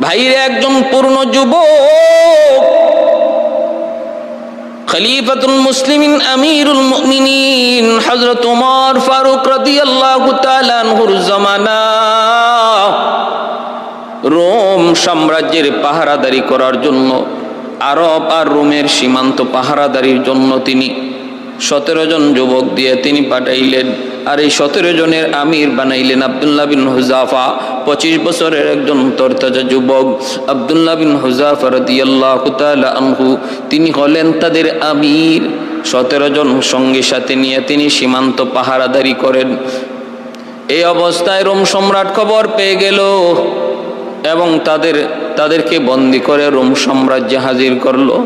ভাইরে একজন পূর্ণ যুবক, খলিফাতুল মুসলিমিন আমিরুল মুমিনিন হযরত ওমর ফারুক রাদিয়াল্লাহু তাআলা আনহুর জামানা রোম সাম্রাজ্যের পাহারাদারি করার জন্য, আরব আর রোমের সীমান্ত পাহারাদারির জন্য তিনি 17 জন যুবক দিয়ে তিনি পাঠাইলেন। আর এই 17 জনের আমির বানাইলেন আব্দুল্লাহ বিন হুযাফা। 25 বছরের একজন তরতাজা যুবক আব্দুল্লাহ বিন হুযাফা রাদিয়াল্লাহু তাআলা আনহু, তিনি হলেন তাদের আমির। 17 জন সঙ্গী সাথে নিয়ে তিনি সীমান্ত পাহারাদারি করেন। এই অবস্থায় রোম সম্রাট খবর পেয়ে গেল এবং তাদেরকে বন্দী করে রোম সাম্রাজ্যে হাজির করলো।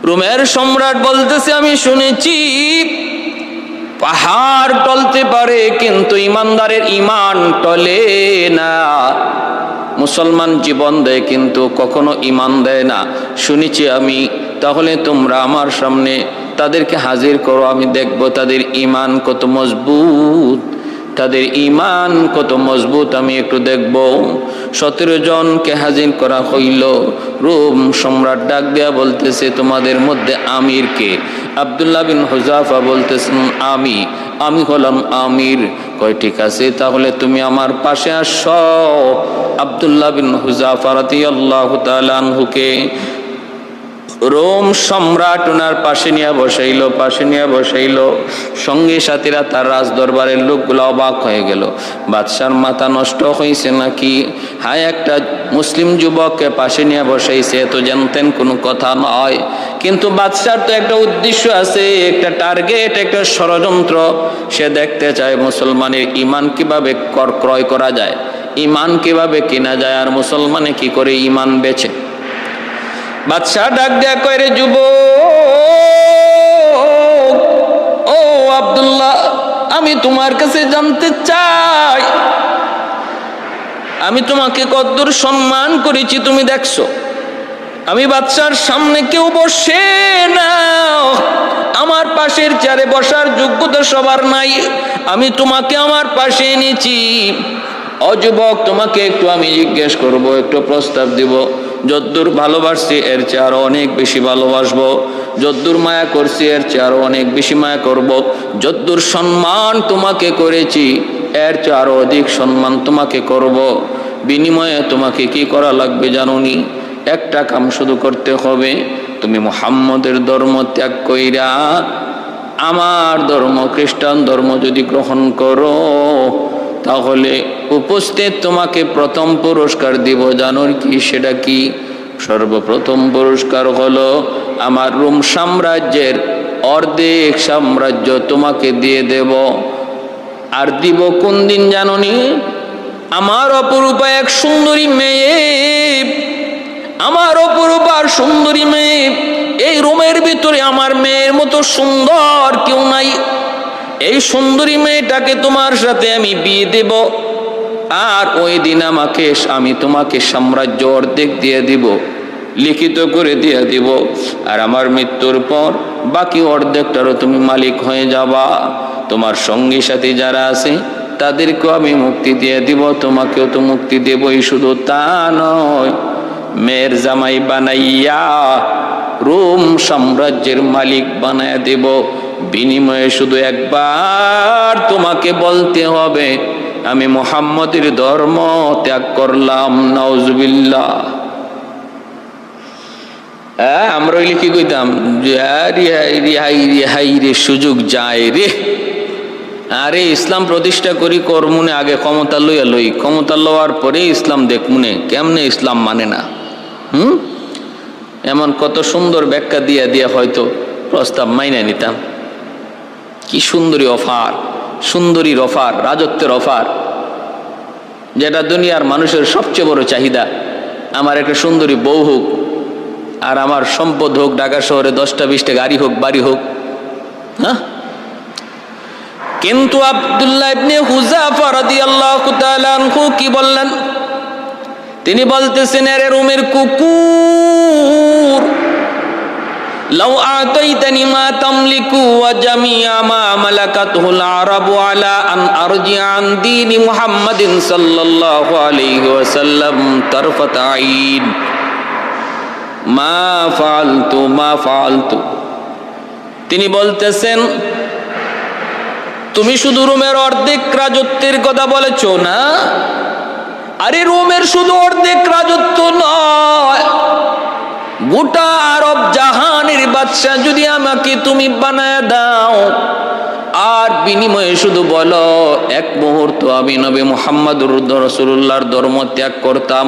রোমের সম্রাট বলতেছে, আমি শুনেছি পাহাড় টলতে পারে কিন্তু ইমানদারের ইমান টলে না। মুসলমান জীবন দেয় কিন্তু কখনো ইমান দেয় না, শুনেছি আমি। তাহলে তোমরা আমার সামনে তাদেরকে হাজির করো, আমি দেখব তাদের ইমান কত মজবুত, তাদের ইমান কত মজবুত আমি একটু দেখব। 17 জনকে হাজির করা হইল। রোম সম্রাট ডাক দেয়া বলতেছে, তোমাদের মধ্যে আমির কে? আব্দুল্লাহ বিন হুযাফা বলতেছেন, আমি হলাম আমির। কয় ঠিক আছে, তাহলে তুমি আমার পাশে আসো। আব্দুল্লাহ বিন হুযাফা রাদিয়াল্লাহু তাআলা আনহুকে রোম সম্রাট ওনার পাশে নিয়ে বসাইল। সঙ্গী সাথীরা তার রাজ দরবারের লোকগুলো অবাক হয়ে গেল। বাদশার মাথা নষ্ট হয়েছে নাকি? হায়, একটা মুসলিম যুবককে পাশে নিয়ে বসাইছে, তো জানতেন কোনো কথা নয়। কিন্তু বাদশার তো একটা উদ্দেশ্য আছে, একটা টার্গেট, একটা ষড়যন্ত্র। সে দেখতে চায় মুসলমানের ইমান কিভাবে ক্রয় করা যায়, ইমান কিভাবে কেনা যায়, আর মুসলমানে কি করে ইমান বেচে। বাদশাহ ডাক দেয়া কয়, রে যুবক, ও আব্দুল্লাহ, আমি তোমার কাছে জানতে চাই, আমি তোমাকে কতদূর সম্মান করেছি তুমি দেখছো। আমি বাদশার সামনে কেউ বসে না, আমার পাশের চেয়ারে বসার যোগ্যতা সবার নাই, আমি তোমাকে আমার পাশে এনেছি। ও যুবক, তোমাকে একটু আমি জিজ্ঞেস করব, একটু প্রস্তাব দিব। যদ্দূর ভালোবাসছি এর চেয়ে আরো অনেক বেশি ভালোবাসবো, যদ্দূর মায়া করছি এর চেয়ে আরো অনেক বেশি মায়া করব, যদ্দূর সম্মান তোমাকে করেছি এর চেয়ে আরো অধিক সম্মান তোমাকে করব। বিনিময়ে তোমাকে কি করা লাগবে জানোনি? একটা কাম শুধু করতে হবে, তুমি মুহাম্মদের ধর্ম ত্যাগ কইরা আমার ধর্ম খ্রিস্টান ধর্ম যদি গ্রহণ করো, তাহলে উপস্থিত তোমাকে প্রথম পুরস্কার দিব। জানো কি সেটা কি? সর্বপ্রথম পুরস্কার হলো আমার রোম সাম্রাজ্যের অর্ধেক সাম্রাজ্য তোমাকে দিয়ে দেব। আর দিব কোন দিন জানোনি? আমার অপরূপা এক সুন্দরী মেয়ে, আমার অপরূপা সুন্দরী মেয়ে, এই রোমের ভিতরে আমার মেয়ের মতো সুন্দর কেউ নাই। এই সুন্দরী মেয়েটাকে তোমার সাথে আমি বিয়ে দেব, আর ওই দিন আমি তোমাকে সাম্রাজ্য অর্ধেক দিয়ে দিব, লিখিত করে দিয়ে দিব। আর আমার মৃত্যুর পর বাকি অর্ধেকটারও তুমি মালিক হয়ে যাবা। তোমার সঙ্গী সাথী যারা আছে তাদেরকেও আমি মুক্তি দিয়ে দিব, তোমাকেও তো মুক্তি দেবই। শুধু তা নয়, মেয়ের জামাই বানাইয়া রোম সাম্রাজ্যের মালিক বানায়া দেব। বিনিময়ে শুধু একবার তোমাকে বলতে হবে, আমি মুহাম্মদের ধর্ম ত্যাগ করলাম। নাউজুবিল্লাহ। আমরা লিখি কইতাম যে হাই রে সুযোগ যায় রে। আরে ইসলাম প্রতিষ্ঠা করি করমুনে, আগে ক্ষমতা লই, ক্ষমতা লওয়ার পরে ইসলাম দেখমুনে কেমনে ইসলাম মানে না। এমন কত সুন্দর ব্যাখ্যা দিয়া হয়তো প্রস্তাব মাইনা নিতাম। কি সুন্দরী অফার, সুন্দরীর অফার, রাজত্বের অফার, যেটা দুনিয়ার মানুষের সবচেয়ে বড় চাহিদা। আমার একটা সুন্দরী বউ হোক, আর আমার সম্পদ হোক, ঢাকা শহরে 10টা 20টা গাড়ি হোক, বাড়ি হোক। হ্যাঁ, কিন্তু আব্দুল্লাহ ইবনে হুযাফা রাদিয়াল্লাহু তাআলা আনহু কি বললেন? তিনি বলতেছেন, আরে রোমের কুকুর, লাউ আতাইতানি মা তামলিকু ওয়া জামিআ মা মালাকাতুল আরাবু আলা আন আরজিআ আন দীনি মুহাম্মাদিন সাল্লাল্লাহু আলাইহি ওয়াসাল্লাম তারফাত আইন মা ফাআলতু। তিনি বলতেছেন, তুমি শুধু রোমের অর্ধেক রাজত্বের কথা বলেছ না? আরে রোমের শুধু অর্ধেক রাজত্ব নয়, গোটা আরব জাহানের বাদশা যদি আমাকে তুমি বানায় দাও, আর বিনিময়ে শুধু বলো এক মুহূর্ত আমি নবী মুহাম্মদুর রাসূলুল্লাহর ধর্ম ত্যাগ করতাম,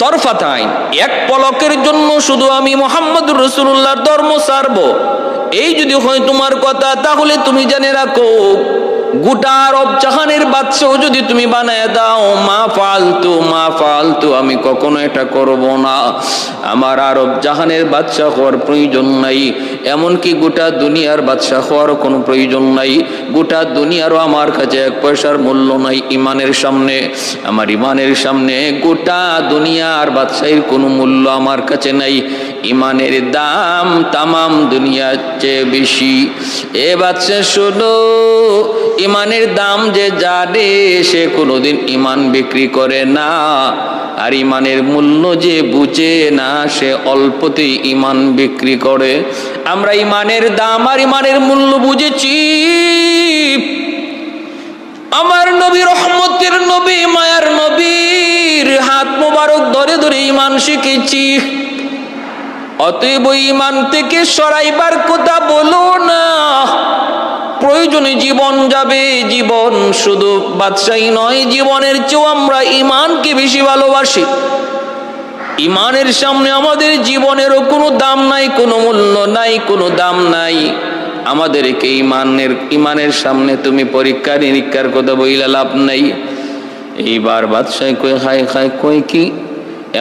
তরফাত আইন, এক পলকের জন্য শুধু আমি মুহাম্মদুর রাসূলুল্লাহর ধর্ম ছাড়বো, এই যদি হয় তোমার কথা, তাহলে তুমি জেনে রাখো গোটা আরব জাহানের বাদশাও যদি তুমি বানায় দাও, মা ফালতু, আমি কখনো এটা করব না। আমার আরব জাহানের বাদশা হওয়ার প্রয়োজন নাই, এমনকি গোটা দুনিয়ার বাদশা হওয়ারও কোনো প্রয়োজন নাই। গোটা দুনিয়ারও আমার কাছে এক পয়সার মূল্য নাই ইমানের সামনে। আমার ইমানের সামনে গোটা দুনিয়ার বাদশাহীর কোনো মূল্য আমার কাছে নাই। ইমানের দাম তামাম দুনিয়ার চেয়ে বেশি। এ বাদশা শোনো, ইমানের দাম যে জানে সে কোনোদিন ইমান বিক্রি করে না, আর ইমানের মূল্য যে বুঝে না সে অল্পতেই ইমান বিক্রি করে। আমরা ইমানের দাম আর ইমানের মূল্য বুঝেছি। আমার নবী, রহমতের নবী, মায়ার নবীর হাত মোবারক ধরে ধরে ইমান শিখেছি। অতএব ইমান থেকে সরাইবার কথা বলো না। প্রয়োজনে জীবন যাবে, জীবন শুধু বাদশাহী নয়, জীবনের চেয়েও আমরা ইমানকে বেশি ভালোবাসি। ইমানের সামনে আমাদের জীবনেরও কোনো দাম নাই, কোনো মূল্য নাই, কোনো দাম নাই। আমাদেরকে ইমানের সামনে তুমি পরীক্ষা নিরীক্ষার কথা বইলা লাভ নাই। এইবার বাদশাহ কই কি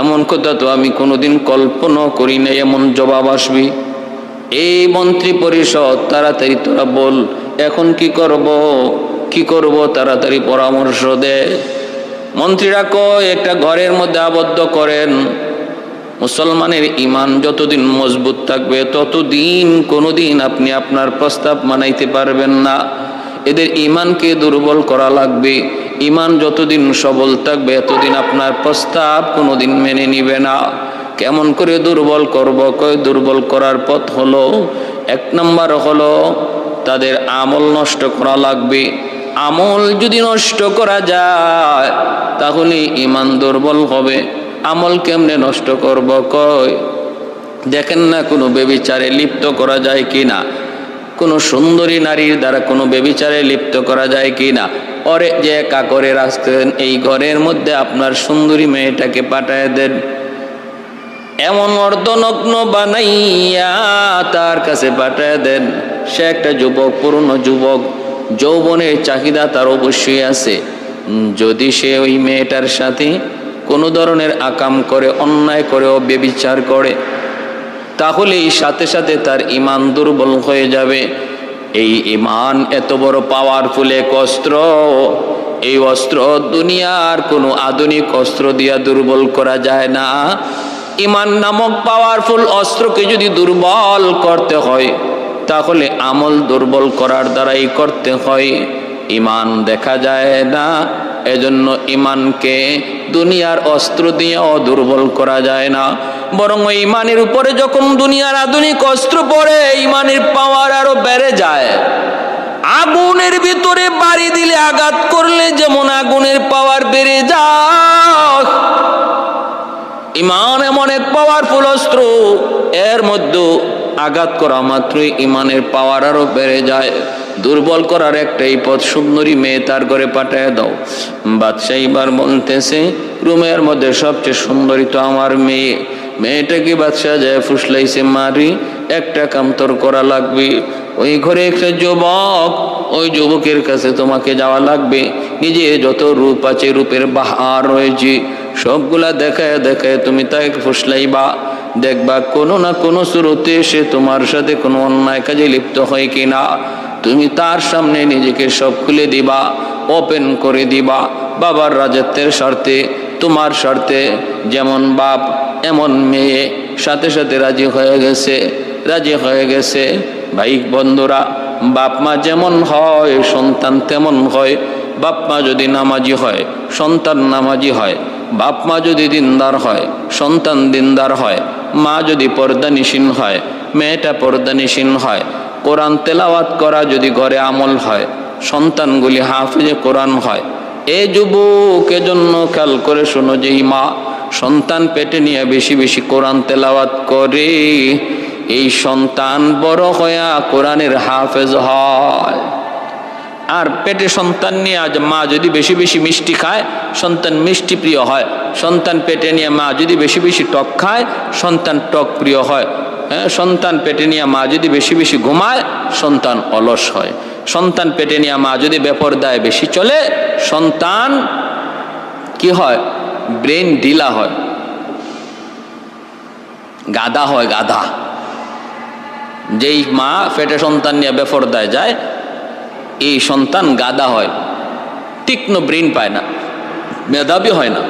এমন কথা তো আমি কোনোদিন কল্পনা করি না, এমন জবাব আসবে। এই মন্ত্রী পরিষদ, তাড়াতাড়ি তোরা বল এখন কি করব, তাড়াতাড়ি পরামর্শ দে। মন্ত্রীরা কয় একটা ঘরের মধ্যে আবদ্ধ করেন। মুসলমানের ইমান যতদিন মজবুত থাকবে ততদিন কোনোদিন আপনি আপনার প্রস্তাব মানাইতে পারবেন না। এদের ইমানকে দুর্বল করা লাগবে। ইমান যতদিন সবল থাকবে এতদিন আপনার প্রস্তাব কোনোদিন মেনে নিবে না। কেমন করে দুর্বল করব? কয় দুর্বল করার পথ হলো, এক নম্বর হলো তাদের আমল নষ্ট করা লাগবে। আমল যদি নষ্ট করা যায় তাহলে ইমান দুর্বল হবে। আমল কেমনে নষ্ট করব? কয় দেখেন না কোনো বেবিচারে লিপ্ত করা যায় কিনা, কোনো সুন্দরী নারীর দ্বারা কোনো বেবিচারে লিপ্ত করা যায় কিনা। ওরে যে একা করে রাখতেন, এই ঘরের মধ্যে আপনার সুন্দরী মেয়েটাকে পাঠায় দেন, এমন অর্ধনগ্ন বানাইয়া তার কাছে পাঠায় দেন। সে একটা যুবক, পুরনো যুবক, যৌবনের চাহিদা তার অবশ্যই আছে। যদি সে ওই মেয়েটার সাথে কোনো ধরনের আকাম করে, অন্যায় করে, বেবিচার করে, তাহলে এই সাথে সাথে তার ইমান দুর্বল হয়ে যাবে। এই ইমান এত বড় পাওয়ারফুল এক অস্ত্র, এই অস্ত্র দুনিয়ার কোনো আধুনিক অস্ত্র দিয়া দুর্বল করা যায় না। ইমান নামক পাওয়ারফুল অস্ত্রকে যদি দুর্বল করতে হয় তাহলে আমল দুর্বল করার দ্বারাই করতে হয়। ইমান দেখা যায় না, এজন্য ইমানকে দুনিয়ার অস্ত্র দিয়েও দুর্বল করা যায় না। বরং ওই ইমানের উপরে যখন দুনিয়ার আধুনিক অস্ত্র পড়ে, ইমানের পাওয়ার আরো বেড়ে যায়। আগুনের ভিতরে বাড়ি দিলে, আঘাত করলে যেমন আগুনের পাওয়ার বেড়ে যায়, ইমান এমন এক পাওয়ারফুল অস্ত্র, এর মধ্যে আঘাত করা মাত্রই ইমানের পাওয়ার আরো বেড়ে যায়। দুর্বল করার একটাই পথ, সুন্দরী মেয়ে তার ঘরে পাঠায় দাও। বাদশাহ এবার বলতেছে রুমের মধ্যে সবচেয়ে সুন্দরী তো আমার মেয়ে। মেয়েটাকে বাদশাহ যায় ফুসলাইছে, মারি একটা কামতর করা লাগবে। ওই ঘরে একটা যুবক, ওই যুবকের কাছে তোমাকে যাওয়া লাগবে। নিজে যত রূপ আছে, রূপের বাহার রয়েছে, সবগুলা দেখায় দেখায় তুমি তাকে ফুসলাইবা। দেখবা কোনো না কোনো শুরুতে সে তোমার সাথে কোনো অন্যায় কাজে লিপ্ত হয় কিনা। তুমি তার সামনে নিজেকে সব খুলে দিবা, ওপেন করে দিবা। বাবার রাজত্বের স্বার্থে, তোমার স্বার্থে, যেমন বাপ এমন মেয়ে, সাথে সাথে রাজি হয়ে গেছে। ভাই বন্ধুরা, বাপ মা যেমন হয় সন্তান তেমন হয়। বাপ মা যদি নামাজি হয় সন্তান নামাজি হয়, বাপ মা যদি দিনদার হয় সন্তান দিনদার হয়, মা যদি পর্দানিসীন হয় মেয়েটা পর্দানিসীন হয়, কোরআন তেলাওয়াত করা যদি ঘরে আমল হয় সন্তানগুলি হাফিজে কোরআন হয়। এ যুবক, এজন্য খেয়াল করে শোনো, যেই মা সন্তান পেটে নিয়ে বেশি বেশি কোরআন তেলাওয়াত করে এই সন্তান বড় হইয়া কোরআনের হাফেজ হয়। আর পেটে সন্তান নিয়ে আজ মা যদি বেশি বেশি মিষ্টি খায় সন্তান মিষ্টি প্রিয় হয়। সন্তান পেটে নিয়ে মা যদি বেশি বেশি টক খায় সন্তান টক প্রিয় হয়। সন্তান পেটে নিয়ে মা যদি বেশি বেশি ঘুমায় সন্তান অলস হয়। সন্তান পেটে নিয়ে মা যদি বেপরদায় বেশি চলে সন্তান কি হয়? ব্রেন ঢিলা হয়, গাধা হয়, গাধা। যেই মা পেটে সন্তান নিয়ে বেপরদায় যায় এই সন্তান গাধা হয়, তীক্ষ্ণ ব্রেন পায় না, মেধাবী হয় না।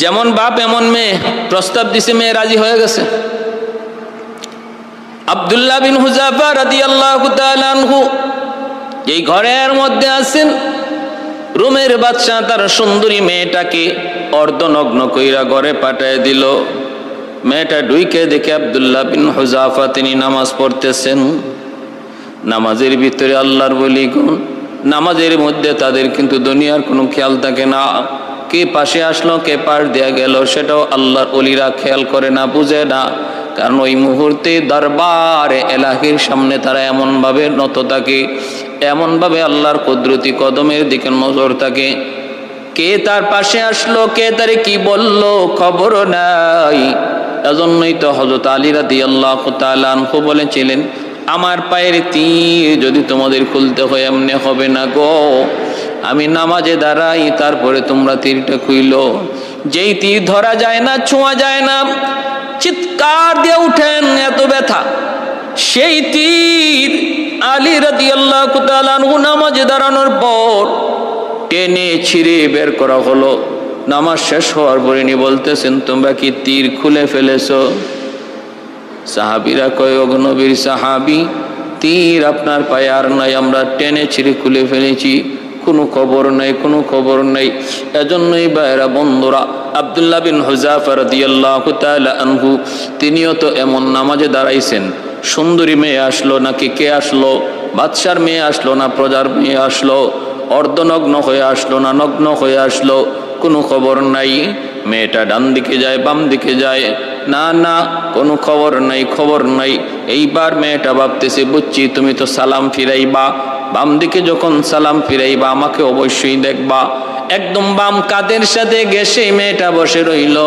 যেমন বাপ এমন মেয়ে। প্রস্তাব দিছে, মেয়ে রাজি হয়ে গেছে। আব্দুল্লাহ বিন হুযাফা রাদিয়াল্লাহু তাআলা আনহু এই ঘরের মধ্যে আছেন। রোমের বাদশা তার সুন্দরী মেয়েটাকে অর্ধনগ্ন কইরা ঘরে পাঠায় দিল। মেয়েটা ঢুইকে দেখে আব্দুল্লাহ বিন হুযাফা তিনি নামাজ পড়তেছেন। নামাজের ভিতরে আল্লাহর বলি গুণ, নামাজের মধ্যে তাদের কিন্তু দুনিয়ার কোনো খেয়াল থাকে না। কে পাশে আসলো কে পাশ দেয়া গেল সেটাও আল্লাহর ওলিরা খেয়াল করে না, বুঝে না। কারণ ওই মুহূর্তে দরবারে এলাহির সামনে তারা এমনভাবে নত থাকে, এমনভাবে আল্লাহর কুদরতি কদমের দিকে নজর থাকে। কে তার পাশে আসলো কে তারে কি বলল খবর নাই। এজন্যই তো হযরত আলী রাদিয়াল্লাহু তাআলা আনহু বলেছিলেন, আমার পায়ের তীর যদি তোমাদের খুলতে হয় এমনি হবে না গো, আমি নামাজে দাঁড়াই তারপরে তোমরা তীরটা খুইলো। যেই তীর ধরা যায় না, ছোঁয়া যায় না, চিৎকার দিয়ে উঠেন এত ব্যথা। সেই তীর আলী রাদিয়াল্লাহু তাআলা আনহু নামাজে দাঁড়ানোর পর টেনে ছিঁড়ে বের করা হলো। নামাজ শেষ হওয়ার পরে নি বলতেছেন, তোমরা কি তীর খুলে ফেলেছো? সাহাবীরা কয়, ও নবীর সাহাবী, তীর আপনার পায়ে আর নাই, আমরা টেনে ছিঁড়ে খুলে ফেলেছি, কোনো খবর নাই, কোনো খবর নাই। এজন্যই ভাইরা বন্ধুরা, আব্দুল্লাহ বিন হুযাফা রাদিয়াল্লাহু তাআলা আনহু তিনিও তো এমন নামাজে দাঁড়াইছেন। সুন্দরী মেয়ে আসলো নাকি কে আসলো? বাদশার মেয়ে আসলো না প্রজার মেয়ে আসলো? অর্ধনগ্ন হয়ে আসলো না নগ্ন হয়ে আসলো? কোনো খবর নাই। মেয়েটা ডান দিকে যায় বাম দিকে যায়, না না কোনো খবর নাই, খবর নাই। এইবার মেয়েটা ভাবতেছে, বুঝছি তুমি তো সালাম ফিরাইবা, বাম দিকে যখন সালাম ফিরাইবা আমাকে অবশ্যই দেখবা। একদম বাম কাঁধের সাথে ঘেঁষে মেয়েটা বসে রইল।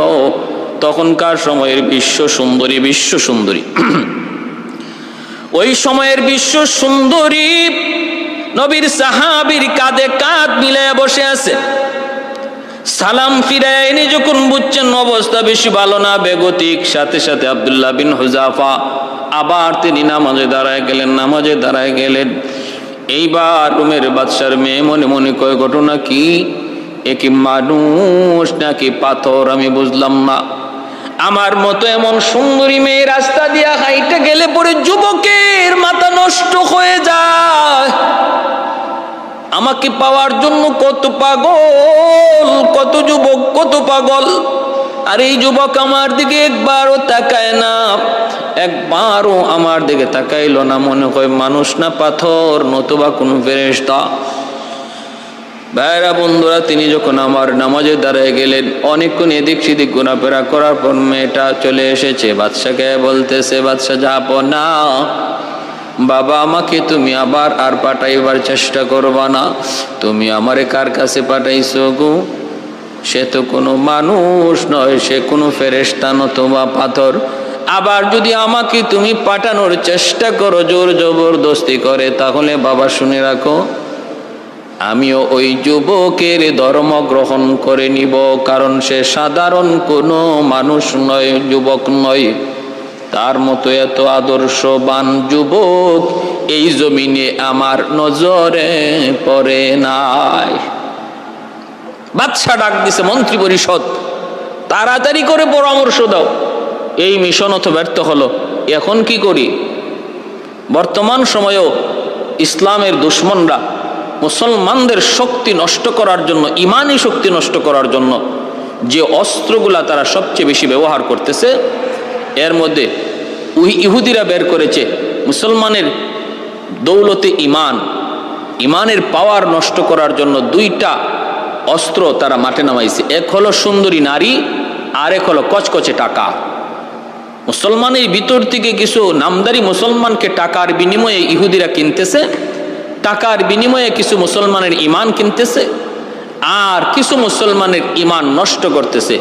তখনকার সময়ের বিশ্ব সুন্দরী, বিশ্ব সুন্দরী ওই সময়ের বিশ্ব সুন্দরী নবীর সাহাবীর কাঁধে কাঁধ মিলাইয়া বসে আছে। সালাম ফিরায়নি যখন বুঝছেন অবস্থা বেশি ভালো না, বেগতিক, সাথে সাথে আব্দুল্লাহ বিন হুযাফা আবার তিনি নামাজে দাঁড়ায় গেলেন, নামাজে দাঁড়ায় গেলেন। এইবার রোমের বাদশার মেয়ে মনে মনে কয়, ঘটনা কি? এ কি মানুষ নাকি পাথর? আমি বুঝলাম না। আমার মতো এমন সুন্দরী মেয়ে রাস্তা দিয়া হাইটে গেলে পরে যুবকের মাথা নষ্ট হয়ে যায়। আমাকে পাওয়ার জন্য কত পাগল, কত যুবক, কত পাগল। আর এই যুবক আমার দিকে একবারও তাকায় না, একবারও আমার দিকে তাকাইলো না। মনে হয় মানুষ না পাথর, নতুবা কোনো ফেরেশতা। ভাইরা বন্ধুরা, তিনি যখন আমার নামাজে দাঁড়ায় গেলেন, অনেকক্ষণ এদিক সেদিক ঘোরাফেরা করার পর মেয়েটা চলে এসেছে। বাদশাকে বলতেছে, বাদশা যাবো না বাবা, আমাকে তুমি আবার আর পাঠাইবার চেষ্টা করবা না। তুমি আমারে কার কাছে পাঠাইছো গো? সে তো কোনো মানুষ নয়, সে কোনো ফেরেশতা নতুবা পাথর। আবার যদি আমাকে তুমি পাঠানোর চেষ্টা করো জোর জবরদস্তি করে, তাহলে বাবা শুনে রাখো, আমিও ওই যুবকের ধর্ম গ্রহণ করে নিব। কারণ সে সাধারণ কোনো মানুষ নয়, যুবক নয়। তার মতো এত আদর্শবান যুবক এই জমিনে আমার নজরে পড়ে নাই। বাদশা ডাক দিছে মন্ত্রী পরিষদ, তাড়াতাড়ি করে পরামর্শ দাও। এই মিশনও তো ব্যর্থ হলো। এখন কি করি? বর্তমান সময়েও ইসলামের দুশমনরা মুসলমানদের শক্তি নষ্ট করার জন্য, ইমানি শক্তি নষ্ট করার জন্য যে অস্ত্রগুলা তারা সবচেয়ে বেশি ব্যবহার করতেছে, এর মধ্যে ইহুদিরা বের করেছে মুসলমানের দৌলতে ইমান, ইমানের পাওয়ার নষ্ট করার জন্য দুইটা অস্ত্র তারা মাঠে নামাইছে। এক হলো সুন্দরী নারী, আর এক হলো কচকচে টাকা। মুসলমানের ভিতর থেকে কিছু নামদারি মুসলমানকে টাকার বিনিময়ে ইহুদিরা কিনতেছে, টাকার বিনিময়ে কিছু মুসলমানের ইমান কিনতেছে, আর কিছু মুসলমানের ইমান নষ্ট করতেছে,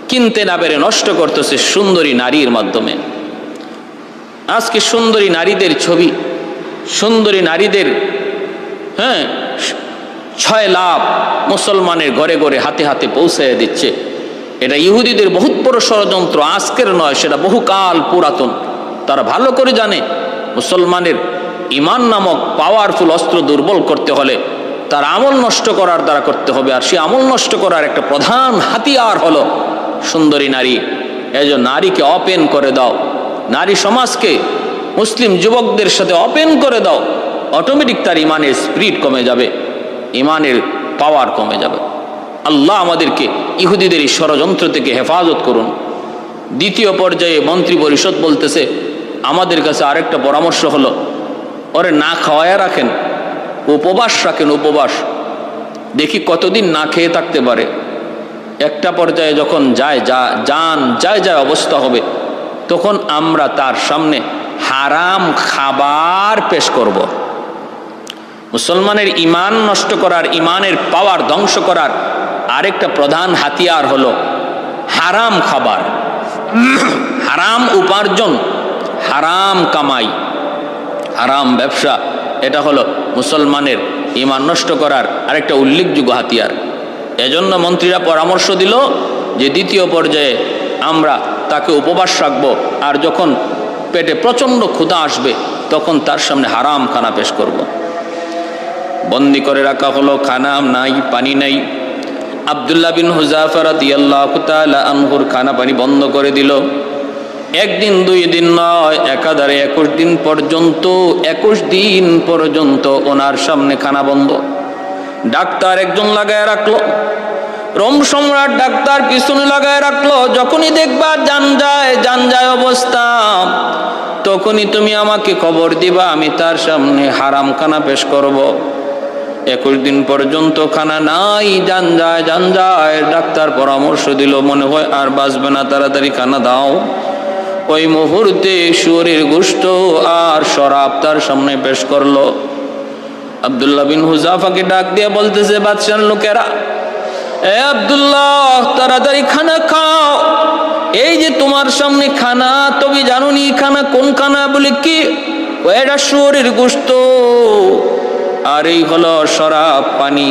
কিনতে না পেরে নষ্ট করতেছে সুন্দরী নারীর মাধ্যমে। আজকে সুন্দরী নারীদের ছবি, সুন্দরী নারীদের ছয় লাভ মুসলমানের ঘরে ঘরে হাতে হাতে পৌঁছাইয়া দিচ্ছে। এটা ইহুদিদের বহুত বড় ষড়যন্ত্র, আজকের নয়, সেটা বহুকাল পুরাতন। তারা ভালো করে জানে মুসলমানের ইমান নামক পাওয়ারফুল অস্ত্র দুর্বল করতে হলে তার আমল নষ্ট করার দ্বারা করতে হবে। আর সেই আমল নষ্ট করার একটা প্রধান হাতিয়ার হলো সুন্দরী নারী। এই যে নারীকে ওপেন করে দাও, নারী সমাজকে মুসলিম যুবকদের সাথে ওপেন করে দাও, অটোমেটিক তার ইমানের স্পিরিট কমে যাবে, ইমানের পাওয়ার কমে যাবে। আল্লাহ আমাদেরকে ইহুদিদের এই ষড়যন্ত্র থেকে হেফাজত করুন। দ্বিতীয় পর্যায়ে মন্ত্রী পরিষদ বলতেছে, আমাদের কাছে আরেকটা পরামর্শ হলো, ওরে না খাওয়ায়া রাখেন, উপবাস রাখেন, উপবাস, দেখি কতদিন না খেয়ে থাকতে পারে। একটা পর্যায়ে যখন যায় অবস্থা হবে, তখন আমরা তার সামনে হারাম খাবার পেশ করব। মুসলমানের ইমান নষ্ট করার, ইমানের পাওয়ার ধ্বংস করার আরেকটা প্রধান হাতিয়ার হলো হারাম খাবার, হারাম উপার্জন, হারাম কামাই, হারাম ব্যবসা। এটা হলো মুসলমানের ইমান নষ্ট করার আরেকটা উল্লেখযোগ্য হাতিয়ার। এজন্য মন্ত্রীরা পরামর্শ দিল যে দ্বিতীয় পর্যায়ে আমরা তাকে উপবাস রাখবো, আর যখন পেটে প্রচণ্ড ক্ষুধা আসবে তখন তার সামনে হারাম খানা পেশ করব। বন্দি করে রাখা হলো, খানা নাই, পানি নাই। আব্দুল্লাহ বিন হুযাফা রাদিয়াল্লাহু তাআলা আনহুর খানা পানি বন্ধ করে দিল। একদিন দুই দিন নয়, একাধারে 21 দিন পর্যন্ত, 21 দিন পর্যন্ত ওনার সামনে খানা বন্ধ। ডাক্তার একজন লাগায় রাখলো, রোম সম্রাট ডাক্তার পিছনে লাগায় রাখলো। যখনই দেখবা যান যায় অবস্থা, তখনই তুমি আমাকে খবর দিবা, আমি তার সামনে হারাম খানা পেশ করব। 21 দিন পর্যন্ত খানা নাই, যান যায়। ডাক্তার পরামর্শ দিল, মনে হয় আর বাঁচবে না, তাড়াতাড়ি খানা দাও। ওই মুহূর্তে শুয়োরের গোশত আর শরাব তার সামনে পেশ করলো। আব্দুল্লাহ বিন হুযাফাকে ডাক দিয়ে বলতেছে, বাদশার লোকেরা, এ আব্দুল্লাহ, তাড়াতাড়ি খানা খাও। এই যে তোমার সামনে খানা, তবে জানুনি খানা কোন খানা? বলে কি? এটা শুয়োরের গোশত, আর এই হলো শরাব, পানি।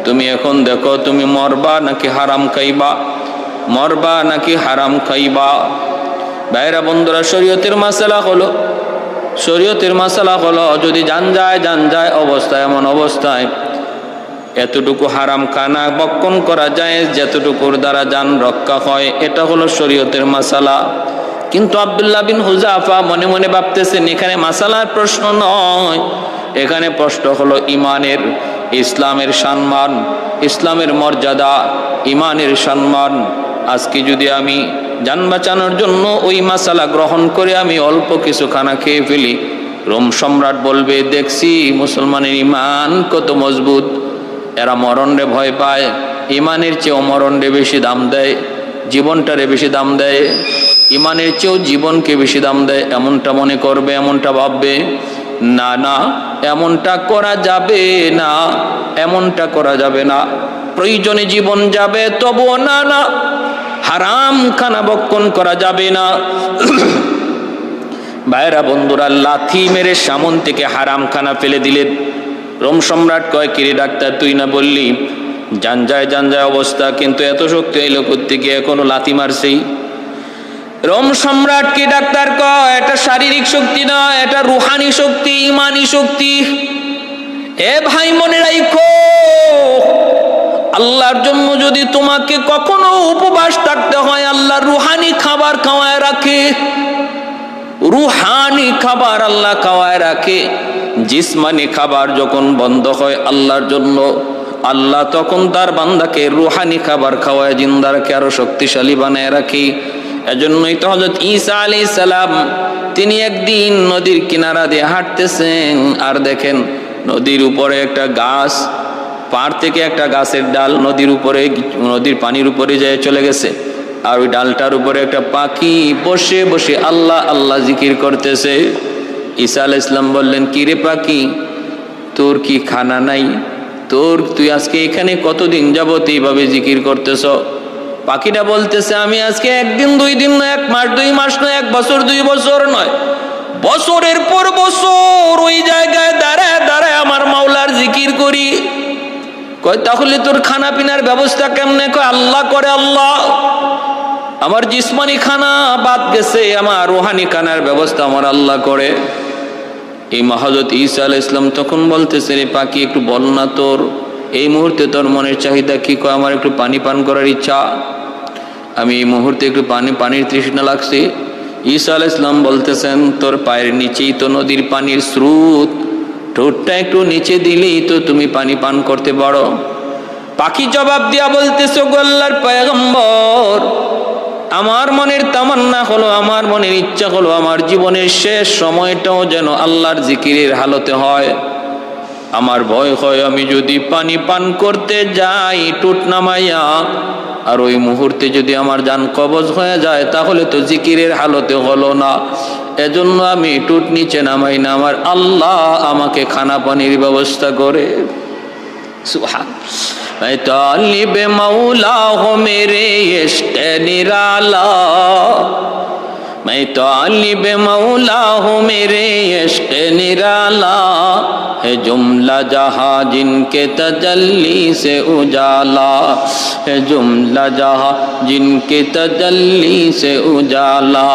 তুমি এখন দেখো, তুমি মরবা নাকি হারাম খাইবা, মরবা নাকি হারাম খাইবা। ভাইরা বন্ধুরা, শরীয়তের মাসালা হলো, শরীয়তের মাসালা হলো, যদি জান যায় অবস্থায়, এমন অবস্থায় এতটুকু হারাম খানা বক্ষণ করা যায় যতটুকুর দ্বারা জান রক্ষা হয়, এটা হলো শরীয়তের মাসালা। কিন্তু আব্দুল্লাহ বিন হুযাফা মনে মনে ভাবতেছেন, এখানে মাসালার প্রশ্ন নয়, এখানে প্রশ্ন হলো ইমানের, ইসলামের সম্মান, ইসলামের মর্যাদা, ইমানের সম্মান। আজকে যদি আমি জান বাঁচানোর জন্য ওই মাসালা গ্রহণ করে আমি অল্প কিছু খানা খেয়ে ফেলি, রোম সম্রাট বলবে, দেখছি মুসলমানের ইমান কত মজবুত, এরা মরণরে ভয় পায়, ইমানের চেয়েও মরণরে বেশি দাম দেয়, জীবনটারে বেশি দাম দেয়, ইমানের চেয়েও জীবনকে বেশি দাম দেয়, এমনটা মনে করবে, এমনটা ভাববে। না না, এমনটা করা যাবে না, এমনটা করা যাবে না। প্রয়োজনে জীবন যাবে, তবুও না, হারাম খানা বক্ষণ করা যাবে না। ভাইরা বন্ধুরা, লাথি মেরে সামন থেকে হারাম খানা ফেলে দিলেন। রোম সম্রাট কয়, কিরে ডাক্তার, তুই না বললি জান যায় অবস্থা, কিন্তু এত শক্তি এলো কোত্থেকে, এখনো লাথি মারছেই। রোম সম্রাটকে ডাক্তার কয়, এটা শারীরিক শক্তি নয়, এটা রুহানি শক্তি, ইমানি শক্তি। এ ভাই, মনে রাখো, আল্লাহর জন্য যদি তোমাকে কখনো উপবাস থাকতে হয়, আল্লাহ রুহানি খাবার খাওয়ায় রাখে, রুহানি খাবার আল্লাহ খাওয়ায় রাখে। জিসমানি খাবার যখন বন্ধ হয় আল্লাহর জন্য, আল্লাহ তখন তার বান্দাকে রুহানি খাবার খাওয়ায় জিন্দা রাখে, আরো শক্তিশালী বানায় রাখে। এজন্যই তো হযরত ঈসা আলাইহিস সালাম তিনি একদিন নদীর কিনারা দিয়ে হাঁটতেছেন, আর দেখেন নদীর উপরে একটা গাছ, পাড় থেকে একটা গাছের ডাল নদীর উপরে, নদীর পানির উপরে যায় চলে গেছে, আর ওই ডালটার উপরে একটা পাখি বসে বসে আল্লাহ আল্লাহ জিকির করতেছে। ঈসা আলাইহিস সালাম বললেন, কি রে পাখি, তোর কি খানা নাই? তুই আজকে এখানে কতদিন যাবত এইভাবে জিকির করতেছ? পাখিটা বলতেছে, আমি আজকে একদিন দুই দিন নয়, এক মাস দুই মাস নয়, এক বছর দুই বছর নয়, বছরের পর বছর ওই জায়গায় দাঁড়ায় দাঁড়ায় আমার মাওলার জিকির করি। কয় তাহলে তোর খানা পিনার ব্যবস্থা কেমনে? কয় আল্লাহ করে। আল্লাহ, আমার জিসমানি খানা বাদ গেছে, আমার রুহানি খানার ব্যবস্থা আমার আল্লাহ করে। এই হযরত ঈসা আলাইহিস সালাম তখন বলতেছে, রে পাখি একটু বল না, তোর এই মুহূর্তে তোর মনের চাহিদা কি? কয় আমার একটু পানি পান করার ইচ্ছা, আমি এই মুহূর্তে একটু পানির তৃষ্ণা লাগছে। ঈসা আলাইহিস সালাম বলতেছেন, তোর পায়ের নিচেই তো নদীর পানির স্রোত, ঠোঁটটা একটু নিচে দিলেই তো তুমি পানি পান করতে পারো। পাখি জবাব দিয়া বলতেছে, গো আল্লাহর পয়গম্বর, আমার মনের তামান্না হলো, আমার মনের ইচ্ছা হলো, আমার জীবনের শেষ সময়টাও যেন আল্লাহর জিকিরের হালতে হয়। আমার ভয় হয় আমি যদি পানি পান করতে যাই টুট নামাইয়া, আর ওই মুহূর্তে যদি আমার জান কবজ হয়ে যায়, তাহলে তো জিকিরের হালতে হলো না। এজন্য আমি টুট নিচে নামাই না, আমার আল্লাহ আমাকে খানা পানির ব্যবস্থা করে। সুবহান। मैं तालिब मौला हूँ मेरे इश्क़ निराला, मैं तालिब मौला हूँ मेरे इश्क़ निराला, है जुमला जहाँ जिनके तजल्ली से उजाला, है जुमला जहाँ जिनके तजल्ली से उजाला,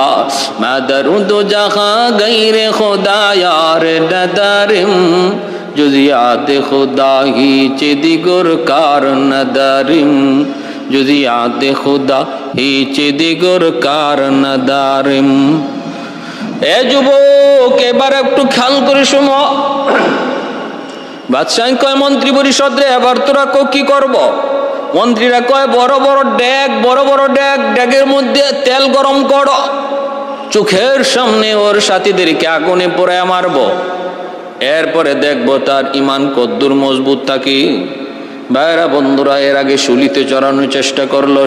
मैं दरूद जहाँ गैर खुदा यार नदरिम, जुज़ियात खुदा ही चिदिगुर कार नदारिम, जुज़ियात खुदा ही चिदिगुर कार नदारिम। এ যুবক, এবার একটু খেয়াল করে শোনো। বাদশাহ কয়, মন্ত্রী পরিষদ রে, এবার তোরা কি করব? মন্ত্রীরা কয়, বড় বড় ড্যাগ, ড্যাগের মধ্যে তেল গরম করো, চোখের সামনে ওর সাথীদেরকে আগুনে পোড়ায় মারবো, এরপরে দেখবো তার ইমান কদ্দুর মজবুত থাকে। ভাইরা বন্ধুরা, এর আগে শুলিতে চড়ানোর চেষ্টা করলো।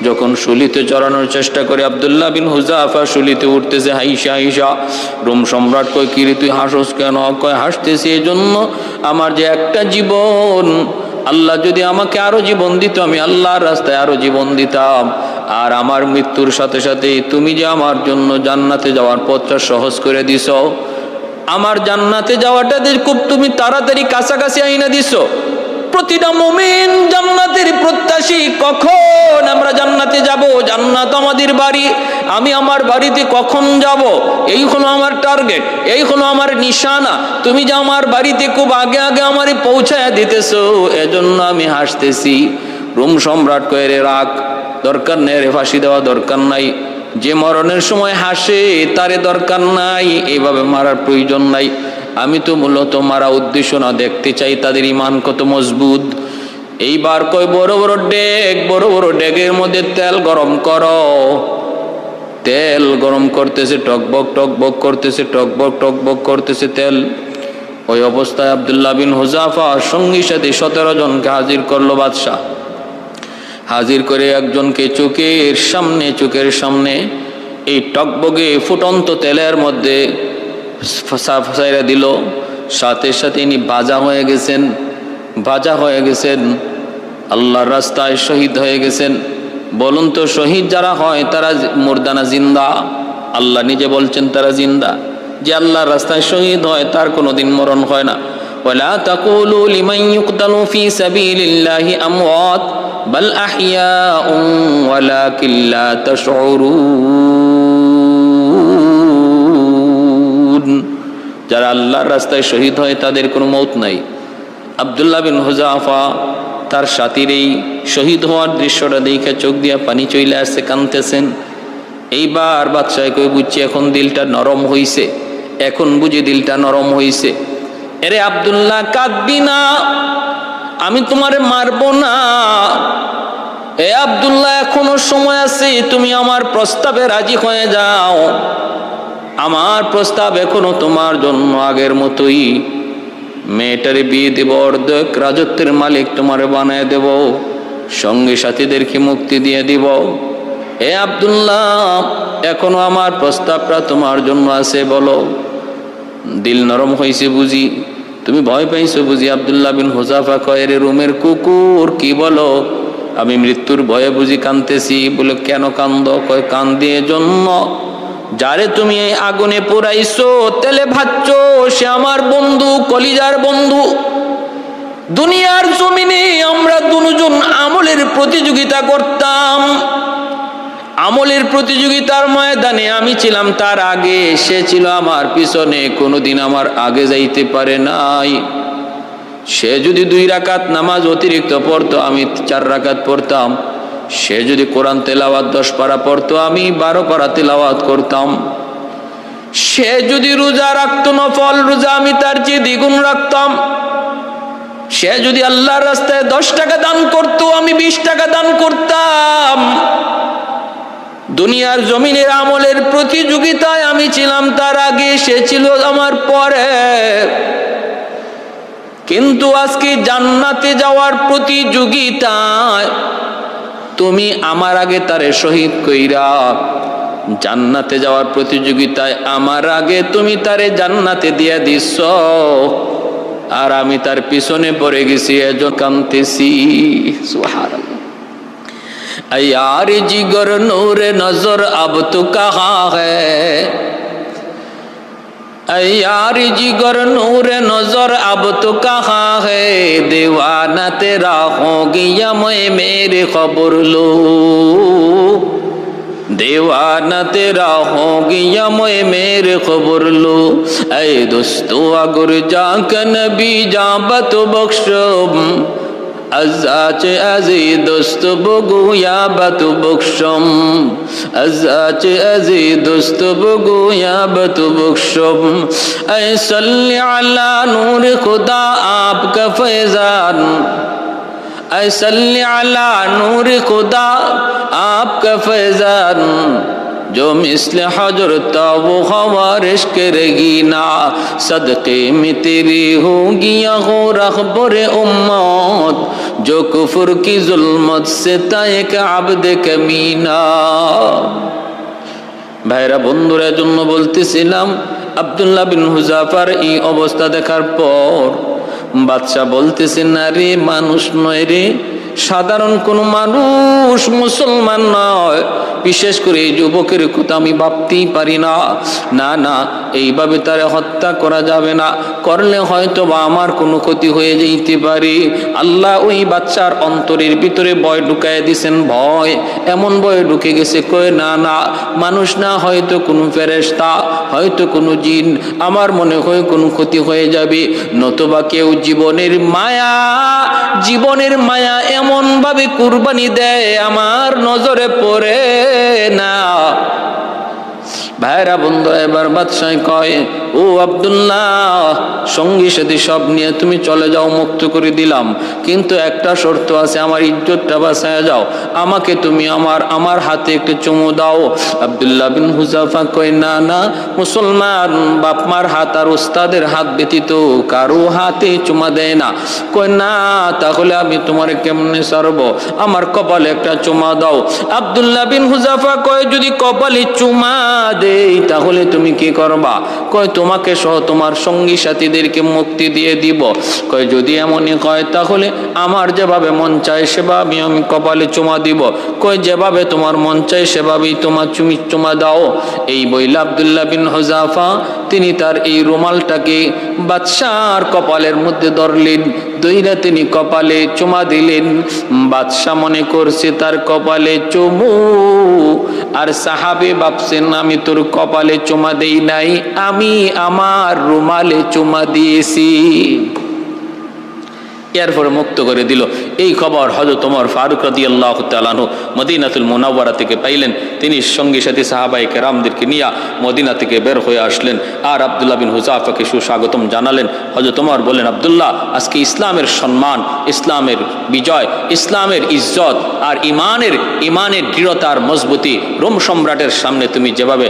যখন শুলিতে চড়ানোর চেষ্টা করে আব্দুল্লাহ বিন হুযাফা শুলিতে উঠতেছে, হাইসা। রোম সম্রাট কয়, কি রে তুই হাসোস কেন? কয়, হাসতেছি এজন্য, আমার যে একটা জীবন, আল্লাহ যদি আমাকে আরো জীবন দিত, আমি আল্লাহর রাস্তায় আরো জীবন দিতাম, আর আমার মৃত্যুর সাথে সাথে তুমি যে আমার জন্য জান্নাতে যাওয়ার পথটা সহজ করে দিছ, আমার জান্নাতে যাওয়াটা খুব তুমি তাড়াতাড়ি কাছাকাছি আইনা দিছ। প্রতিটা মুমিন জান্নাতের প্রত্যাশী, কখন আমরা জান্নাতে যাব, জান্নাত আমাদের বাড়ি, আমি আমার বাড়িতে কখন যাব, এই হলো আমার টার্গেট, এই হলো আমার নিশানা। তুমি যে আমার বাড়িতে খুব আগে আগে আমারে পৌঁছায় দিতেছো, এজন্য আমি হাসতেছি। রোম সম্রাট কয়ে, রে রাখ, দরকার নেই, রে ফাঁসি দেওয়া দরকার নাই, যে মরণের সময় হাসে তারে দরকার নাই, এইভাবে মারার প্রয়োজন নাই। আমি তো মূলত মারা উদ্দেশ্য না, দেখতে চাই তাদের ইমান কত মজবুত। এইবার কয়, বড় বড় ডেগের মধ্যে তেল গরম করো। তেল গরম করতেছে, টকবক করতেছে তেল। ওই অবস্থায় আব্দুল্লাহ বিন হুযাফা সঙ্গী সাথে 17 জনকে হাজির করলো বাদশাহ। হাজির করে একজনকে চোখের সামনে এই টকবগে ফুটন্ত তেলের মধ্যে ফাঁসাইরা দিল। সাথে সাথে ইনি ভাজা হয়ে গেছেন, আল্লাহর রাস্তায় শহীদ হয়ে গেছেন। বলুন তো, শহীদ যারা হয় তারা মুর্দানা জিন্দা? আল্লাহ নিজে বলছেন তারা জিন্দা। যে আল্লাহর রাস্তায় শহীদ হয় তার কোনোদিন মরণ হয় না। ওয়ালা তাকুলু লিমান ইউকতালু ফি সাবিলিল্লাহি আমওয়াত বাল আহইয়াউন ওয়ালাকিন লা তাশউরুন। যারা আল্লাহর রাস্তায় শহীদ হয় তাদের কোনো মৌত নাই, আব্দুল্লাহ বিন হুযাফা তার সাথীর এই শহীদ হওয়ার দৃশ্যটা দেখে চোখ দিয়া পানি চলে আসছে, কাঁদতেছেন। এইবার বাদশাহ কই বুঝছি এখন দিলটা নরম হইছে, এখন বুঝি দিলটা নরম হইছে। এরে আব্দুল্লাহ কাঁদবি না, আমি তোমারে মারবো না। এ আব্দুল্লাহ এখনো সময় আছে, তুমি আমার প্রস্তাবে রাজি হয়ে যাও। আমার প্রস্তাব এখনো তোমার জন্য আগের মতোই। মেয়েটারে বিয়ে দেব, অর্ধেক রাজত্বের মালিক তোমারে বানায় দেব, সঙ্গী সাথীদেরকে মুক্তি দিয়ে দিব। এ আব্দুল্লাহ এখনো আমার প্রস্তাবটা তোমার জন্য আছে, বলো। দিল নরম হয়েছে বুঝি, তুমি ভয় পাইছো বুঝি? আব্দুল্লাহ বিন হুযাফা কয়, রে রুমের কুকুর, কি বলো? আমি মৃত্যুর ভয়ে বুঝি কাঁদতেছি। বলে কেন কান্দ? কয় কান্দি এজন্য, যারে তুমি এই আগুনে পোড়াইছো, তেলে ভাজছো, সে আমার বন্ধু, কলিজার বন্ধু। দুনিয়ার জমিনে আমরা দুজন আমলের প্রতিযোগিতা করতাম। আমলের প্রতিযোগিতার ময়দানে আমি ছিলাম তার আগে, সে ছিল আমার পিছনে, কোনোদিন আমার আগে যাইতে পারে নাই। সে যদি 2 রাকাত নামাজ অতিরিক্ত পড়তো, আমি 4 রাকাত পড়তাম। সে যদি কোরআন তেলাওয়াত 10 পারা পড়তো, আমি 12 পারা তেলাওয়াত করতাম। সে যদি রোজা রাখতো নফল রোজা, আমি তার চেয়ে দ্বিগুণ রাখতাম। সে যদি আল্লাহর রাস্তায় 10 টাকা দান করতো, আমি 20 টাকা দান করতাম। দুনিয়ার জমিনের আমলের প্রতিযোগিতায় আমি ছিলাম তার আগে, সে ছিল আমার পরে। কিন্তু আজকে জান্নাতে যাওয়ার প্রতিযোগিতায় তুমি আমার আগে তারে শহীদ কইরা, জান্নাতে যাওয়ার প্রতিযোগিতায় আমার আগে তুমি তারে জান্নাতে দিয়া দিছ, আর আমি তার পিছনে পড়ে গেছি, এজন্য কাঁদতেছি। সুবহানাল্লাহ। यार जिगर नूर नजर अब तो कहाँ है, यार जिगर नूर नजर अब तो कहाँ है, दीवाना तेरा हो गया मैं मेरे खबर लो, दीवाना तेरा हो गया मैं मेरे खबर लो। ऐ दोस्तों अगर जाके नबी जाबत बख्शो, আজাচে আজি দোস্ত বগুয়া বাতু বকশম, আজাচে আজি দোস্ত বগুয়া বাতু বকশম। এ সাল্লি আলা নূর খুদা আপকা ফৈজান, এ সাল্লি আলা নূর খুদা আপকা ফৈজান, जो मिसले हजरता वो खवारिश करेगी ना, सदक़े में तेरी होगी या हो रहबर उम्मत, जो कुफर की जुल्मत से ताए के अब्द कमीना। ভাইরা বন্ধুরা, জন্য বলতেছিলাম আব্দুল্লাহ বিন হুযাফার এই অবস্থা দেখার পর বাদশা বলতেছে, না রে মানুষ নয় রে, সাধারণ কোন মানুষ, মুসলমান নয়। বিশেষ করে এই যুবকের কথা আমি ভাবতেই পারি না। না না, এইভাবে তারে হত্যা করা যাবে না, করলে হয়তো বা আমার কোনো ক্ষতি হয়ে যেতে পারে। আল্লাহ ওই বাচ্চার অন্তরের ভিতরে ভয় ঢুকায় দিছেন, ভয়, এমন ভয় ঢুকে গেছে। কয় না না, মানুষ না, হয়তো কোনো ফেরেশতা, হয়তো কোনো জিন, আমার মনে হয় কোনো ক্ষতি হয়ে যাবে। নতুবা কেউ জীবনের মায়া এমন ভাবে কুরবানি দেয় আমার নজরে পড়ে না। ভাইরা বন্ধু, এবার বাদশাহ কয়, ও আব্দুল্লাহ, সঙ্গী সাথী সব নিয়ে তুমি চলে যাও, মুক্ত করে দিলাম, কিন্তু একটা শর্ত আছে, আমার ইজ্জতটা বাঁচায় যাও, আমাকে তুমি আমার হাতে একটু চুমু দাও। আব্দুল্লাহ বিন হুযাফা কয়, না না, মুসলমান বাপমার হাত আর উস্তাদের হাত ব্যতীত কারো হাতে চুমা দেয় না। কয় না, তাহলে আমি তোমারে কেমনে ছাড়বো, আমার কপালে একটা চুমা দাও। আব্দুল্লাহ বিন হুযাফা কয়, যদি কপালে চুমা দেই তাহলে তুমি কি করবা? কয়, তোমাকে সহ তোমার সঙ্গী সাথীদেরকে মুক্তি দিয়ে দিব। কয়, যদি এমনই কয় তাহলে আমার যেভাবে মন চায় সেভাবে আমি কপালে চুমা দিব। কয়, যেভাবে তোমার মন চায় সেভাবেই তোমার চুমা দাও। এই বইলা আব্দুল্লাহ বিন হুযাফা তিনি তার এই রুমালটাকে বাদশার কপালের মধ্যে ধরলেন, দইরা তিনি কপালে চুমা দিলেন। বাদশা মনে করছে তার কপালে চুমু, আর সাহাবে ভাবছেন আমি তোর কপালে চুমা দেই নাই, আমি আমার রুমালে চুমা দিয়েছি। এরপরে মুক্ত করে দিল। এই খবর হযরত ওমর ফারুক রাদিয়াল্লাহু তাআলা আনহু মদিনাতুল মুনাওয়ারা থেকে পাইলেন। তিনি সঙ্গী সাথী সাহাবায়ে কেরামদেরকে নিয়ে মদিনা থেকে বের হয়ে আসলেন আর আব্দুল্লাহ বিন হুযাফাকে সুস্বাগতম জানালেন। হযরত ওমর বললেন, আব্দুল্লাহ, আজকে ইসলামের সম্মান, ইসলামের বিজয়, ইসলামের ইজ্জত আর ইমানের দৃঢ়তার মজবুতি রোম সম্রাটের সামনে তুমি যেভাবে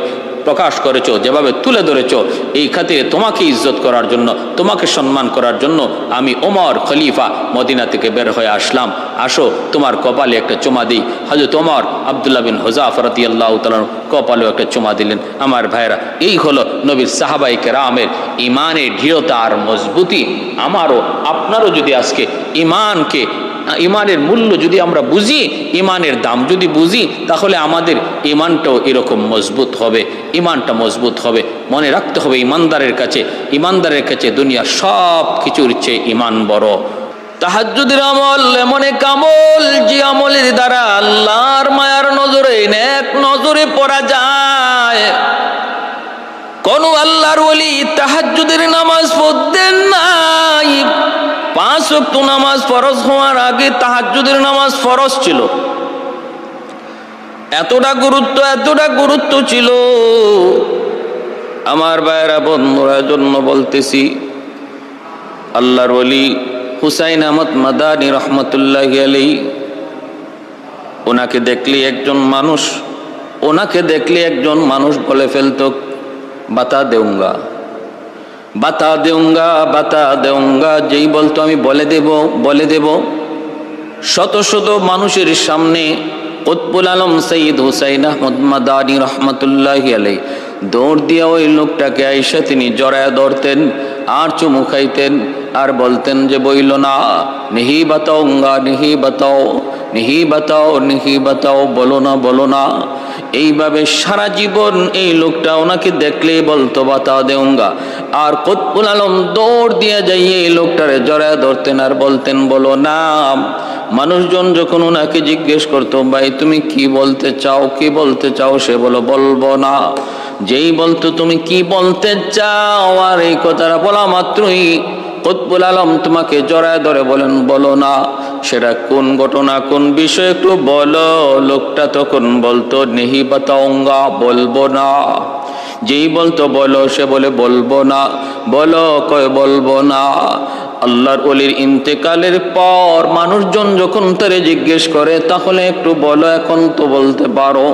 প্রকাশ করেছো, যেভাবে তুলে ধরেছো, এই খাতিরে তোমাকে ইজ্জত করার জন্য, তোমাকে সম্মান করার জন্য আমি ওমর খলিফা মদিনা থেকে বের হয়ে আসলাম। আসো তোমার কপালে একটা চুমা দিই। হযরত ওমর আব্দুল্লাহ বিন হুযাফা রাদিয়াল্লাহু তাআলা কপালেও একটা চুমা দিলেন। আমার ভাইরা, এই হলো নবীর সাহাবায়ে কেরামের ইমানের দৃঢ়তা আর মজবুতি। আমারও আপনারও যদি আজকে ইমানের মূল্য যদি আমরা বুঝি, ইমানের দাম যদি বুঝি, তাহলে আমাদের ইমানটাও এরকম মজবুত হবে, ইমানটা মজবুত হবে। মনে রাখতে হবে ইমানদারের কাছে দুনিয়ার সব কিছুর চেয়ে ইমান বড়। তাহাজ্জুদের আমল এমন এক আমল, যে আমলের দ্বারা আল্লাহর মায়ার নজরে, নেক নজরে পড়া যায়। কোন আল্লাহর ওলি তাহাজ্জুদের নামাজ পড়তেন নাই। 5 ওয়াক্ত নামাজ ফরজ হওয়ার আগে তাহাজ্জুদের নামাজ ফরজ ছিল। এতটা গুরুত্ব ছিল। আমার ভাইয়েরা, বন্ধুরা, জন্য বলতেছি, আল্লাহর ওলি হুসাইন আহমদ মাদানী রহমতুল্লাহি আলাইহি, ওনাকে দেখলে একজন মানুষ বলে ফেলতো, বাতা দেউঙ্গা। যেই বলতো আমি বলে দেব। শত শত মানুষের সামনে কুতবুল আলম সৈয়দ হুসাইন আহমদ মাদানী রহমতুল্লাহি আলাইহি দৌড় দিয়া ওই লোকটাকে আইসা তিনি জড়ায়া ধরতেন আর চুমু খাইতেন আর বলতেন যে বইল না, নিহি বাতাও, বলো না। এইভাবে সারা জীবন এই লোকটা ওনাকে দেখলেই বলতো বাতা দেউঙ্গা। আর কুতবুল আলম দৌড় দিয়ে যাইয়ে এই লোকটারে জড়ায়া ধরতেন আর বলতেন বলো না। মানুষজন যখন ওনাকে জিজ্ঞেস করতো, ভাই তুমি কি বলতে চাও, সে বলবো না। যেই বলতো তুমি কি বলতে চাও, আর এই কথাটা বলা মাত্রই কুতবুল আলম তোমাকে জড়ায় ধরে বলেন বলো না। সেটা কোন ঘটনা, কোন বিষয় একটু বলো। লোকটা তখন বলতো নেহি বাতাউঙ্গা, বলবো না। যেই বলতো বলো, সে বলে বলবো না। বলবো না। আল্লাহর ওলির ইন্তেকালের পর মানুষজন যখন তারে জিজ্ঞেস করে, তাহলে একটু বলো, এখন তো বলতে পারো।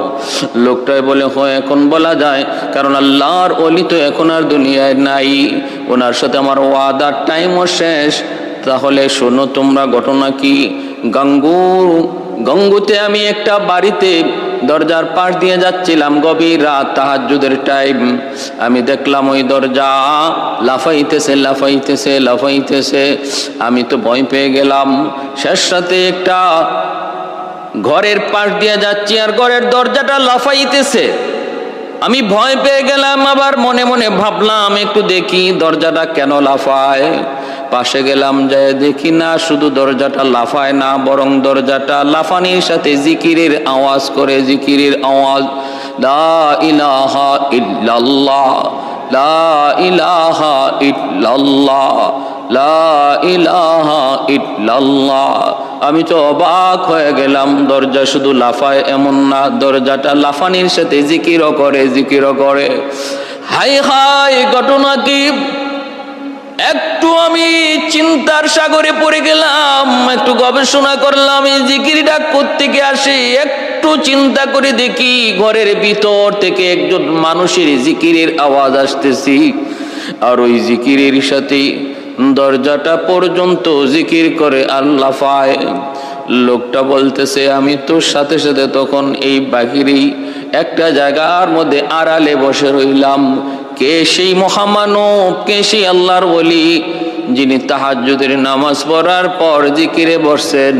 লোকটাই বলে, হয় এখন বলা যায়, কারণ আল্লাহর ওলি তো এখন আর দুনিয়ায় নাই, ওনার সাথে আমার ওয়াদার টাইমও শেষ। তাহলে শোনো তোমরা ঘটনা কি। গঙ্গুতে আমি একটা বাড়িতে দরজার পাশ দিয়ে যাচ্ছিলাম, গভীর রাত, তাহাজ্জুদের টাইম। আমি দেখলাম ওই দরজা লাফাইতেছে। আমি তো ভয় পেয়ে গেলাম। শেষ রাতে একটা ঘরের পাশ দিয়ে যাচ্ছি আর ঘরের দরজাটা লাফাইতেছে। আমি ভয় পেয়ে গেলাম। আবার মনে মনে ভাবলাম একটু দেখি দরজাটা কেন লাফায়। পাশে গেলাম, যায় দেখি না, শুধু দরজাটা লাফায় না, বরং দরজাটা লাফানির সাথে জিকিরের আওয়াজ করে। লা ইলাহা ইল্লাল্লাহ, লা ইলাহা ইল্লাল্লাহ, লা ইলাহা ইল্লাল্লাহ। আমি তো অবাক হয়ে গেলাম। দরজা শুধু লাফায় এমন না, দরজাটা লাফানির সাথে জিকিরও করে। হাই ঘটনা কি। একটু আমি চিন্তার সাগরে পড়ে গেলাম, একটু গবেষণা করলাম এই জিকিরটা কোত্থেকে আসে। একটু চিন্তা করে দেখি, ঘরের ভিতর থেকে একজন মানুষের জিকিরের আওয়াজ আসতেছি, আর ওই জিকিরের সাথে দরজাটা পর্যন্ত জিকির করে আল্লাহ পায়। লোকটা বলতেছে, আমি তোর সাথে সাথে তখন এই বাহিরেই একটা জায়গার মধ্যে আড়ালে বসে রইলাম। কে সেই মহামানব, কে সেই আল্লাহর ওলি, যিনি তাহাজ্জুদের নামাজ পড়ার পর জিকিরে বসছেন,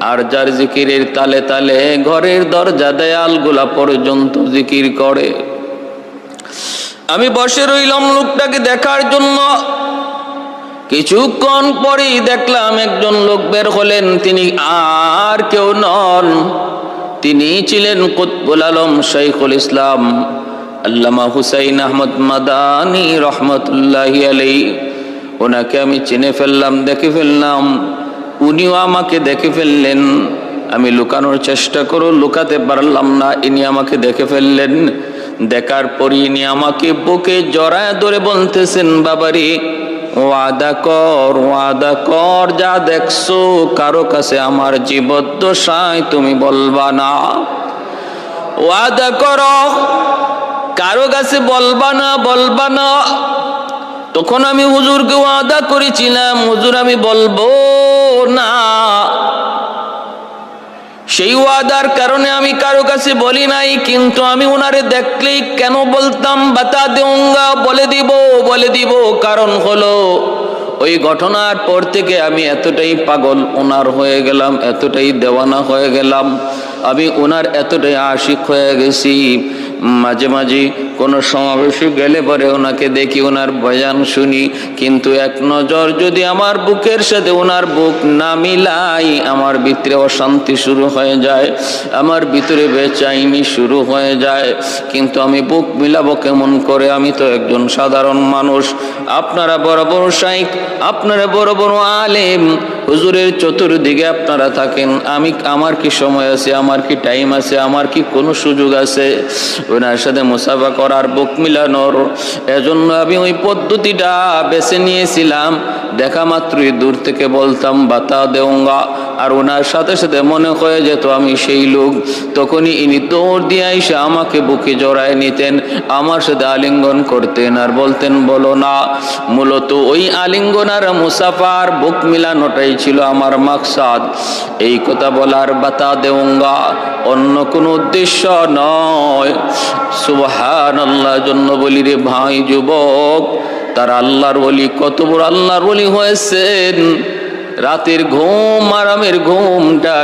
আর যার জিকিরের তালে তালে ঘরের দরজা দেয়ালগুলা পর্যন্ত জিকির করে। আমি বসে রইলাম লোকটাকে দেখার জন্য। কিছুক্ষণ পরেই দেখলাম একজন লোক বের হলেন। তিনি আর কেউ নন, তিনি ছিলেন কুতবুল আলম শাইখুল ইসলাম আল্লামা হুসাইন আহমদ মাদানী রহমতুল্লাহি আলাইহি। ওনাকে আমি চিনে ফেললাম, দেখে ফেললাম। উনিও আমাকে দেখে ফেললেন। আমি লুকানোর চেষ্টা করে লুকাতে পারলাম না, ইনি আমাকে দেখে ফেললেন। দেখার পর ইনি আমাকে বুকে জড়ায় ধরে বলতেছেন, বাবারে ওয়াদা কর, যা দেখছো কারো কাছে আমার জীবদ্দশায় তুমি বলবা না। ওয়াদা করো, কারো কাছে বলবা না। তখন আমি হুজুরকে ওয়াদা করেছিলাম, হুজুর আমি বলবো না। সেই ওয়াদার কারণে আমি কারো কাছে বলি নাই, কিন্তু আমি ওনারে দেখলেই কেন বলতাম, বাতা দেউঙ্গা, বলে দিব। কারণ হলো ওই ঘটনার পর থেকে আমি এতটাই পাগল ওনার হয়ে গেলাম, এতটাই দেওয়ানা হয়ে গেলাম, আমি ওনার এতটাই আশিক হয়ে গেছি। মাঝে মাঝে কোনো সমাবেশে গেলে পরে ওনাকে দেখি, ওনার বয়ান শুনি, কিন্তু এক নজর যদি আমার বুকের সাথে ওনার বুক না মিলাই, আমার ভিতরে অশান্তি শুরু হয়ে যায়, আমার ভিতরে বেচাইনি শুরু হয়ে যায়। কিন্তু আমি বুক মিলাবো কেমন করে? আমি তো একজন সাধারণ মানুষ। আপনারা বড় বড় শাইখ, আপনারা বড় বড় আলেম, হুজুরের চতুর্দিকে আপনারা থাকেন, আমার কি সময় আছে, আমার কি টাইম আছে, আমার কি কোনো সুযোগ আছে ওনার সাথে মুসাফা করার, বুক মিলানোর? এজন্য আমি ওই পদ্ধতিটা বেছে নিয়েছিলাম। দেখা মাত্রই দূর থেকে বলতাম বাতা দেউঙ্গা, আর ওনার সাথে সাথে মনে হয়ে যেত আমি সেই লোক। তখনই ইনি দৌড় দিয়ে এসে আমাকে বুকে জড়ায় নিতেন, আমার সাথে আলিঙ্গন করতেন আর বলতেন বলো না। মূলত ওই আলিঙ্গন আর মুসাফার বুক মিলানোটাই ছিল আমার মাকসাদ। এই কথা বলার বাতা দেউঙ্গা, অন্য কোনো উদ্দেশ্য নয়। সুবহানাল্লাহ। জন্য বলি রে ভাই যুবক, তার আল্লাহর ওলি, কত বড় আল্লাহর ওলি হয়েছেন। রাতের ঘুম, আরামের ঘুমটা